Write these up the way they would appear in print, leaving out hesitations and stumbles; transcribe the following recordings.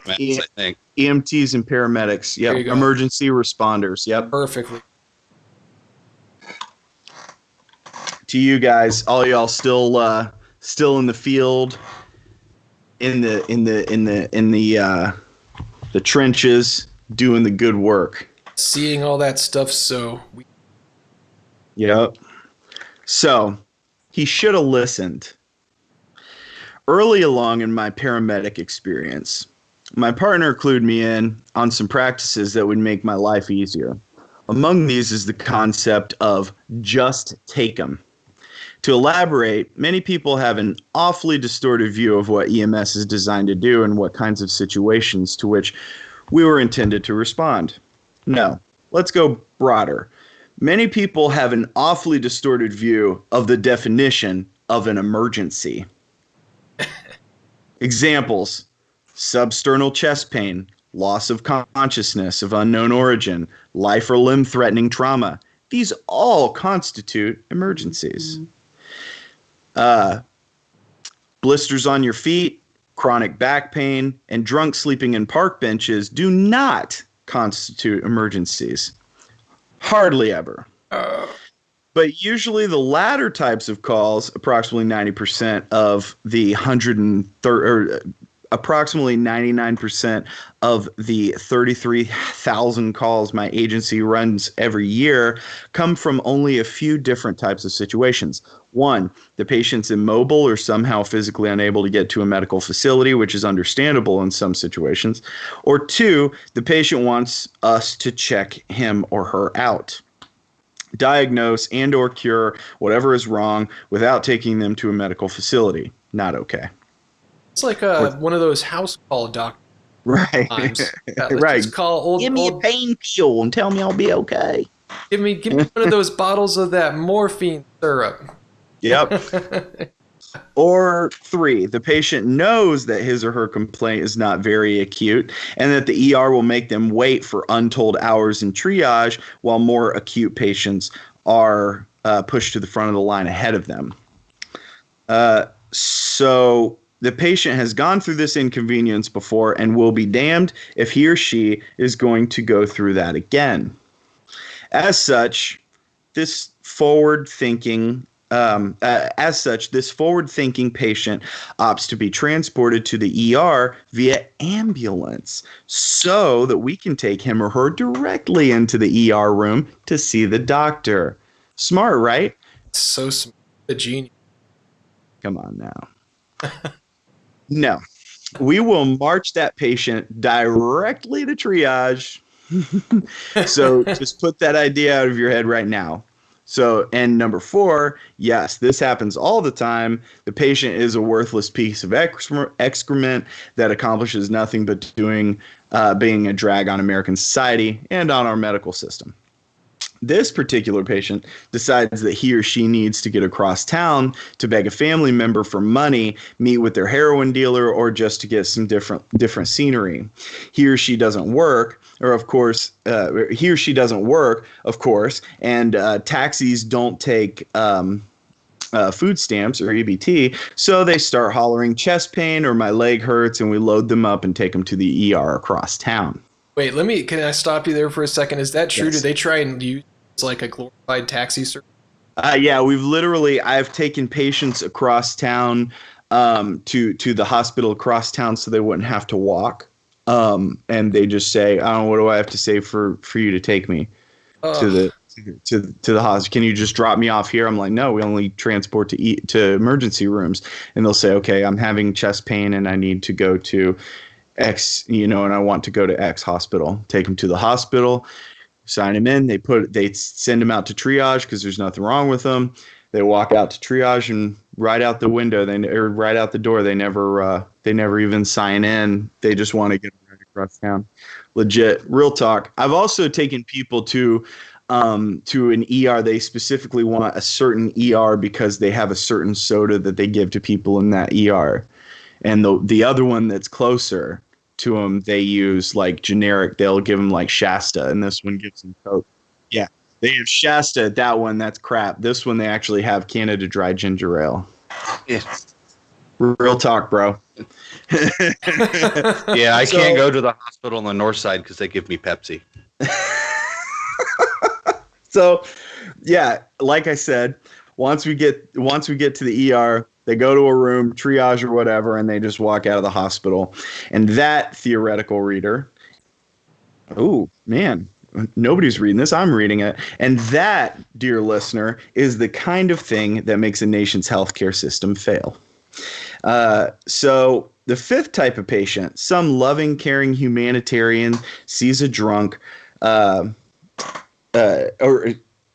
paramedics, I think. EMTs and paramedics. There Yep. you go. Emergency responders. Yep. Perfectly. To you guys, all y'all still in the field, in the trenches, doing the good work. Seeing all that stuff, so Yep. So he should have listened. Early along in my paramedic experience, my partner clued me in on some practices that would make my life easier. Among these is the concept of just take 'em. To elaborate, many people have an awfully distorted view of what EMS is designed to do and what kinds of situations to which we were intended to respond. No, let's go broader. Many people have an awfully distorted view of the definition of an emergency. Examples: substernal chest pain, loss of consciousness of unknown origin, life or limb threatening trauma. These all constitute emergencies. Blisters on your feet, chronic back pain, and drunk sleeping in park benches do not constitute emergencies. Hardly ever. But usually the latter types of calls, approximately 90% of the 130, or approximately 99% of the 33,000 calls my agency runs every year, come from only a few different types of situations. One, the patient's immobile or somehow physically unable to get to a medical facility, which is understandable in some situations. Or two, the patient wants us to check him or her out, diagnose and or cure whatever is wrong without taking them to a medical facility. Not okay. it's like one of those house call doctor Right. times. Yeah, let's Right. just call old. Give me a pain pill and tell me I'll be okay. Give me one of those bottles of that morphine syrup. Yep. Or three, the patient knows that his or her complaint is not very acute and that the ER will make them wait for untold hours in triage while more acute patients are pushed to the front of the line ahead of them. So the patient has gone through this inconvenience before and will be damned if he or she is going to go through that again. As such, this forward-thinking patient opts to be transported to the ER via ambulance so that we can take him or her directly into the ER room to see the doctor. Smart, right? So smart. A genius. Come on now. No. We will march that patient directly to triage. So just put that idea out of your head right now. So, and number four, yes, this happens all the time. The patient is a worthless piece of excrement that accomplishes nothing but being a drag on American society and on our medical system. This particular patient decides that he or she needs to get across town to beg a family member for money, meet with their heroin dealer, or just to get some different scenery. He or she doesn't work, of course, and taxis don't take food stamps or EBT, so they start hollering chest pain or my leg hurts, and we load them up and take them to the ER across town. Wait, can I stop you there for a second? Is that true? Yes. Do they try and use like a glorified taxi service? Yeah, I've taken patients across town to the hospital across town so they wouldn't have to walk. And they just say, "Oh, what do I have to say for you to take me to the hospital? Can you just drop me off here?" I'm like, "No, we only transport to emergency rooms." And they'll say, "Okay, I'm having chest pain and I need to go to X, and I want to go to X hospital." Take them to the hospital, sign them in. They send them out to triage because there's nothing wrong with them. They walk out to triage, and right out the window, or right out the door, they never even sign in. They just want to get right across town. Legit, real talk. I've also taken people to an ER. They specifically want a certain ER because they have a certain soda that they give to people in that ER, and the other one that's closer to them, they use like generic. They'll give them like Shasta, and this one gives them Coke. Yeah, they have Shasta. That one, that's crap. This one, they actually have Canada Dry Ginger Ale. Yeah. Real talk, bro. Yeah, I can't go to the hospital on the north side because they give me Pepsi. So, yeah, like I said, once we get to the ER, they go to a room, triage or whatever, and they just walk out of the hospital. And that theoretical reader, oh man, nobody's reading this. I'm reading it. And that, dear listener, is the kind of thing that makes a nation's healthcare system fail. So the fifth type of patient, some loving, caring humanitarian sees a drunk, or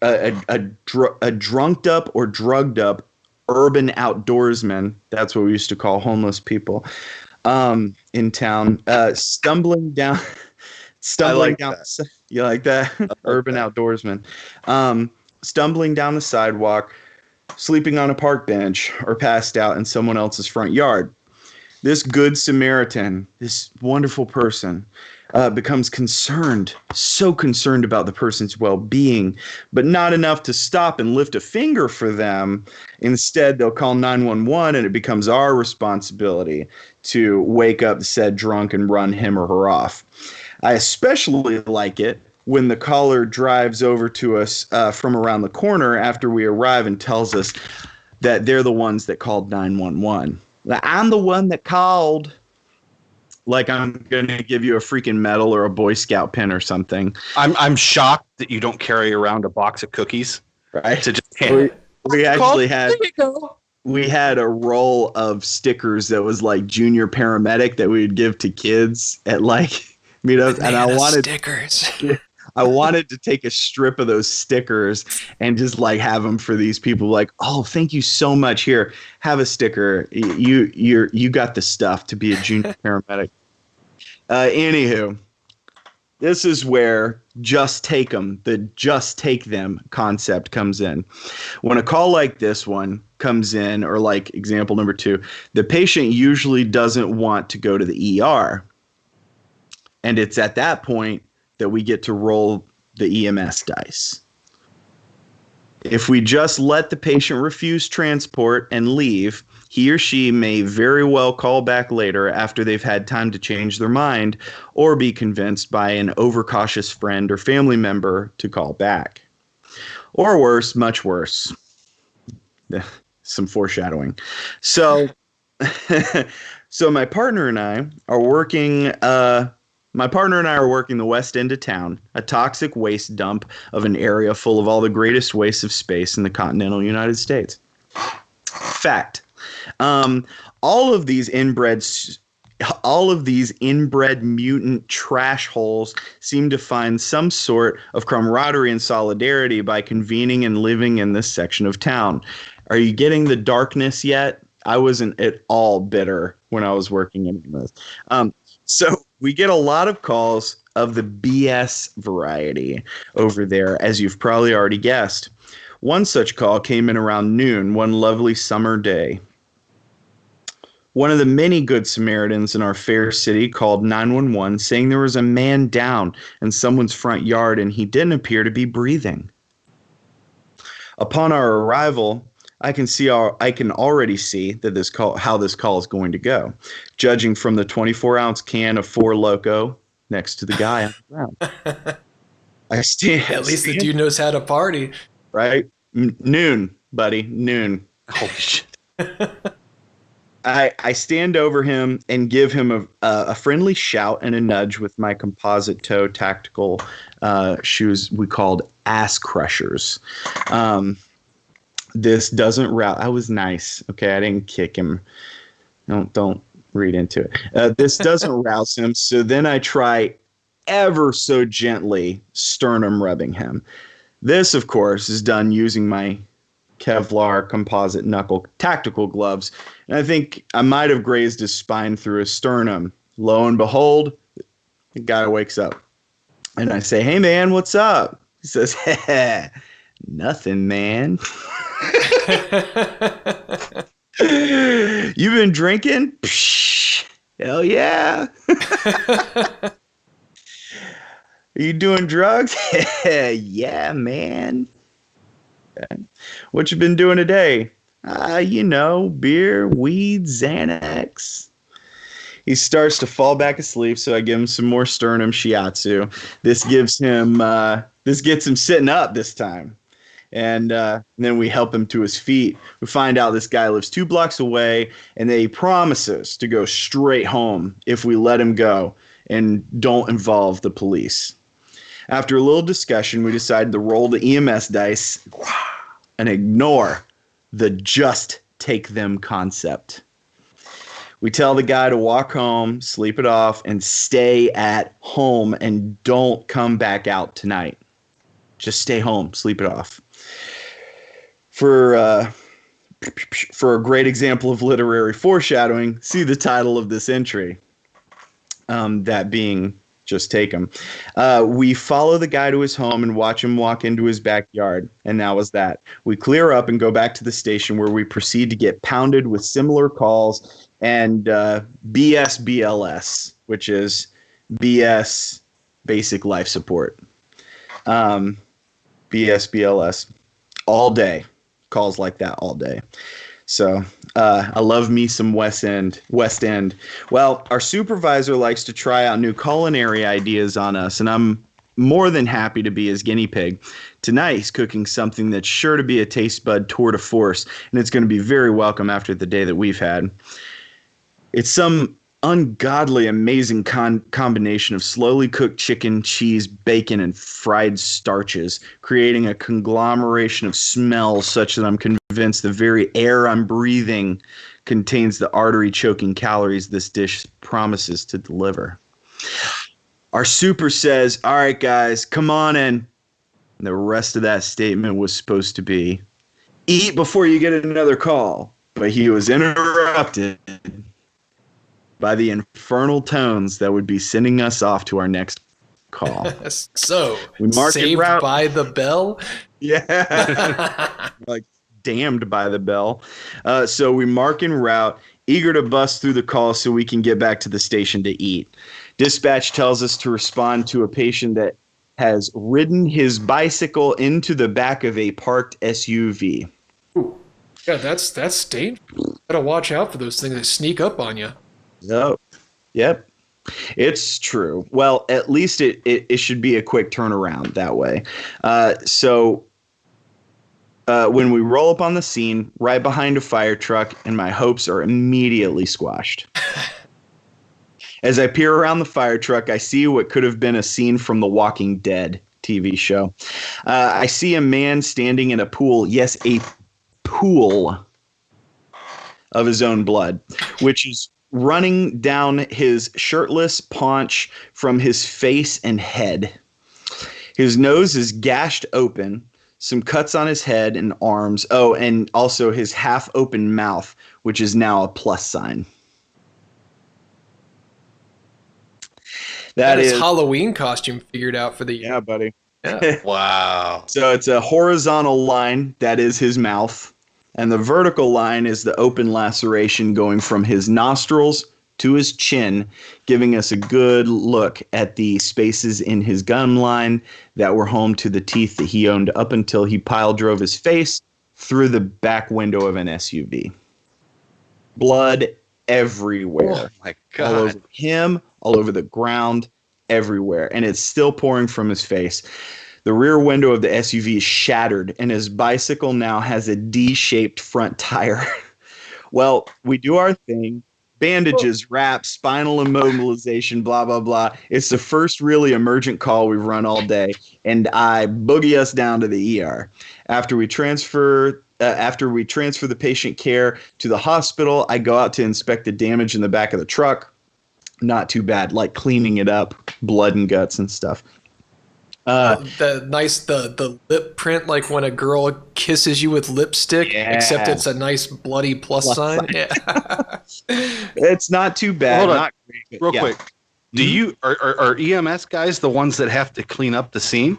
a drunked up or drugged up urban outdoorsman. That's what we used to call homeless people in town, stumbling down. Stumbling down. That. You like that? Urban outdoorsman. Stumbling down the sidewalk, sleeping on a park bench, or passed out in someone else's front yard. This good Samaritan, this wonderful person, becomes concerned, so concerned about the person's well-being, but not enough to stop and lift a finger for them. Instead, they'll call 911, and it becomes our responsibility to wake up the said drunk and run him or her off. I especially like it when the caller drives over to us from around the corner after we arrive and tells us that they're the ones that called 911. I'm the one that called. Like I'm going to give you a freaking medal or a Boy Scout pin or something. I'm shocked that you don't carry around a box of cookies. Right. To just we actually had a roll of stickers that was like junior paramedic that we would give to kids at like meetups. And I wanted stickers. I wanted to take a strip of those stickers and just like have them for these people. Like, oh, thank you so much. Here, have a sticker. You got the stuff to be a junior paramedic. Anywho, this is where just take them, the just take them concept comes in. When a call like this one comes in, or like example number 2, the patient usually doesn't want to go to the ER. And it's at that point that we get to roll the EMS dice. If we just let the patient refuse transport and leave, he or she may very well call back later after they've had time to change their mind or be convinced by an overcautious friend or family member to call back. Or worse, much worse. Some foreshadowing. So, so my partner and I are working the west end of town, a toxic waste dump of an area full of all the greatest wastes of space in the continental United States. Fact. All of these inbred mutant trash holes seem to find some sort of camaraderie and solidarity by convening and living in this section of town. Are you getting the darkness yet? I wasn't at all bitter when I was working in this. So we get a lot of calls of the BS variety over there, as you've probably already guessed. One such call came in around noon one lovely summer day. One of the many good Samaritans in our fair city called 911, saying there was a man down in someone's front yard and he didn't appear to be breathing. Upon our arrival, I can already see that how this call is going to go, judging from the 24-ounce can of Four Loko next to the guy on the ground. At least the dude knows how to party. Right? Noon, buddy. Noon. Holy shit. I stand over him and give him a friendly shout and a nudge with my composite toe tactical shoes we called ass crushers. This doesn't route. I was nice. Okay, I didn't kick him. Don't read into it. This doesn't rouse him. So then I try ever so gently sternum rubbing him. This, of course, is done using my Kevlar composite knuckle tactical gloves. And I think I might have grazed his spine through his sternum. Lo and behold, the guy wakes up. And I say, "Hey, man, what's up?" He says, "Nothing, man." "You been drinking?" Psh, hell yeah. "Are you doing drugs?" "Yeah, man." "Okay. What you been doing today?" Beer, weed, Xanax. He starts to fall back asleep, so I give him some more sternum shiatsu. This gets him sitting up this time. And then we help him to his feet. We find out this guy lives 2 blocks away, and he promises to go straight home if we let him go and don't involve the police. After a little discussion, we decided to roll the EMS dice and ignore the just take them concept. We tell the guy to walk home, sleep it off, and stay at home and don't come back out tonight. Just stay home, sleep it off. For a great example of literary foreshadowing, see the title of this entry. That being just take him. We follow the guy to his home and watch him walk into his backyard, and that was that. We clear up and go back to the station where we proceed to get pounded with similar calls and BS BLS, which is BS basic life support. BS BLS all day. Calls like that all day. So I love me some West End. Well, our supervisor likes to try out new culinary ideas on us, and I'm more than happy to be his guinea pig. Tonight, he's cooking something that's sure to be a taste bud tour de force, and it's going to be very welcome after the day that we've had. It's some ungodly, amazing combination of slowly cooked chicken, cheese, bacon, and fried starches, creating a conglomeration of smells such that I'm convinced the very air I'm breathing contains the artery-choking calories this dish promises to deliver. Our super says, "All right, guys, come on in." And the rest of that statement was supposed to be, "Eat before you get another call." But he was interrupted by the infernal tones that would be sending us off to our next call. So, we mark saved route by the bell? Yeah. Like damned by the bell. So we mark en route, eager to bust through the call so we can get back to the station to eat. Dispatch tells us to respond to a patient that has ridden his bicycle into the back of a parked SUV. Ooh. Yeah, that's dangerous. Gotta watch out for those things that sneak up on you. Yep. It's true. Well, at least it should be a quick turnaround that way. So when we roll up on the scene, right behind a fire truck, and my hopes are immediately squashed. As I peer around the fire truck, I see what could have been a scene from The Walking Dead TV show. I see a man standing in a pool. Yes, a pool of his own blood, which is running down his shirtless paunch from his face and head. His nose is gashed open, some cuts on his head and arms. Oh, and also his half-open mouth, which is now a plus sign. That is Halloween costume figured out for the year. Yeah, buddy. Yeah. Wow. So it's a horizontal line that is his mouth, and the vertical line is the open laceration going from his nostrils to his chin, giving us a good look at the spaces in his gum line that were home to the teeth that he owned up until he pile drove his face through the back window of an SUV. Blood everywhere. Oh my God. All over him, all over the ground, everywhere. And it's still pouring from his face. The rear window of the SUV is shattered, and his bicycle now has a D-shaped front tire. Well, we do our thing. Bandages, wraps, spinal immobilization, blah, blah, blah. It's the first really emergent call we've run all day, and I boogie us down to the ER. After we transfer the patient care to the hospital, I go out to inspect the damage in the back of the truck. Not too bad, like cleaning it up, blood and guts and stuff. The lip print, like when a girl kisses you with lipstick, Yeah. Except it's a nice bloody plus sign. Yeah. It's not too bad. Hold on. Not great, Real yeah. quick. Do you are EMS guys the ones that have to clean up the scene?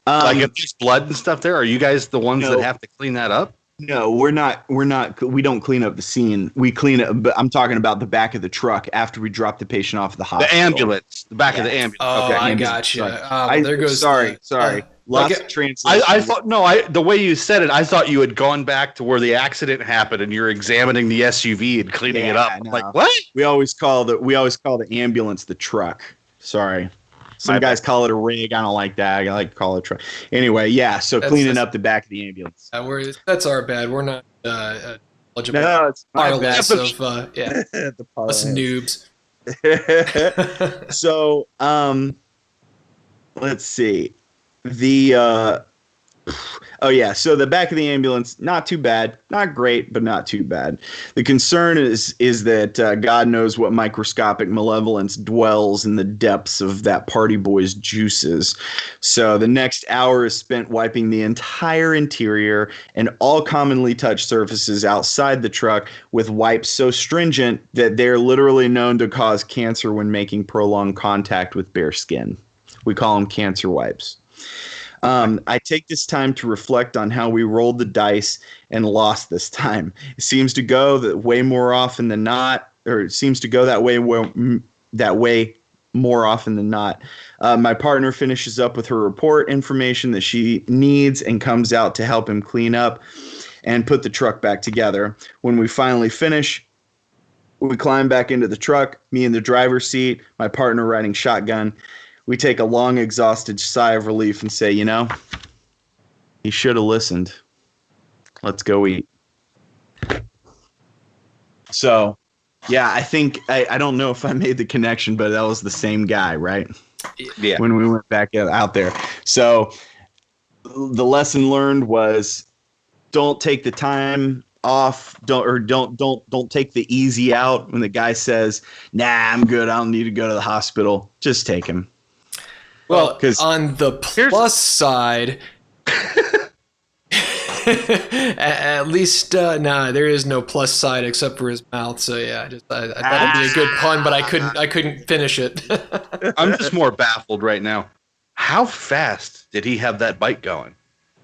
Like if there's blood and stuff there, are you guys the ones No. that have to clean that up? No, we're not. We don't clean up the scene. We clean it, but I'm talking about the back of the truck after we drop the patient off at the hospital. The ambulance, the back of the ambulance. Oh, Okay. I ambulance, got you. sorry. There goes. Sorry. Lots of translation. I thought the way you said it, I thought you had gone back to where the accident happened and you're examining the SUV and cleaning it up. No. Like what? We always call the ambulance the truck. Sorry. Some guys call it a rig. I don't like that. I like to call it a truck. Anyway, yeah. So cleaning up the back of the ambulance. That's our bad. We're not eligible. No, it's my bad. Us noobs. So, let's see. So the back of the ambulance, not too bad, not great, but not too bad. The concern is that God knows what microscopic malevolence dwells in the depths of that party boy's juices. So the next hour is spent wiping the entire interior and all commonly touched surfaces outside the truck with wipes so stringent that they're literally known to cause cancer when making prolonged contact with bare skin. We call them cancer wipes. I take this time to reflect on how we rolled the dice and lost this time. It seems to go that way more often than not, or it seems to go that way more often than not. My partner finishes up with her report information that she needs and comes out to help him clean up and put the truck back together. When we finally finish, we climb back into the truck, me in the driver's seat, my partner riding shotgun. We take a long, exhausted sigh of relief and say, he should have listened. Let's go eat. So, yeah, I think, I don't know if I made the connection, but that was the same guy, right? Yeah. When we went back out there. So, the lesson learned was don't take the time off. Don't take the easy out when the guy says, nah, I'm good. I don't need to go to the hospital. Just take him. Well, on the plus side, at least there is no plus side except for his mouth. So yeah, I thought it'd be a good pun, but I couldn't finish it. I'm just more baffled right now. How fast did he have that bike going,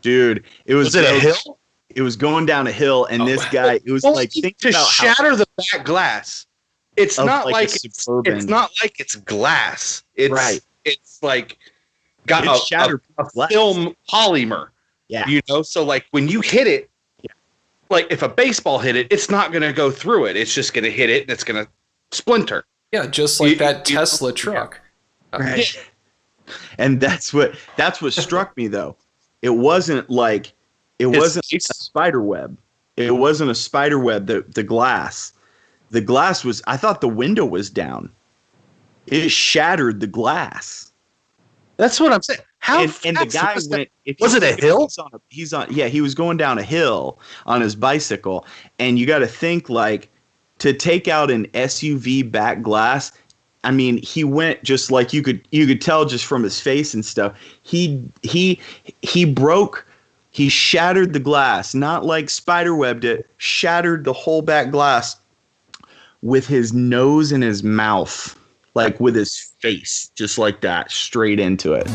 dude? Was it a hill? It was going down a hill, and this guy, it was like to shatter the back glass. It's not like it's not like it's glass. It's right. It's like got a film polymer. Yeah. So like when you hit it, like if a baseball hit it, it's not going to go through it. It's just going to hit it and it's going to splinter. Yeah, just like that Tesla truck. Right. Yeah. And that's what struck me though. It wasn't a spider web. It wasn't a spider web, the glass. The glass was, I thought the window was down. It shattered the glass. That's what I'm saying. And the guy went. Was it a hill? He was going down a hill on his bicycle, and you got to think like to take out an SUV back glass. I mean, he went just like you could tell just from his face and stuff. He shattered the glass, not like spiderwebbed it. Shattered the whole back glass with his nose and his mouth. Like with his face, just like that, straight into it.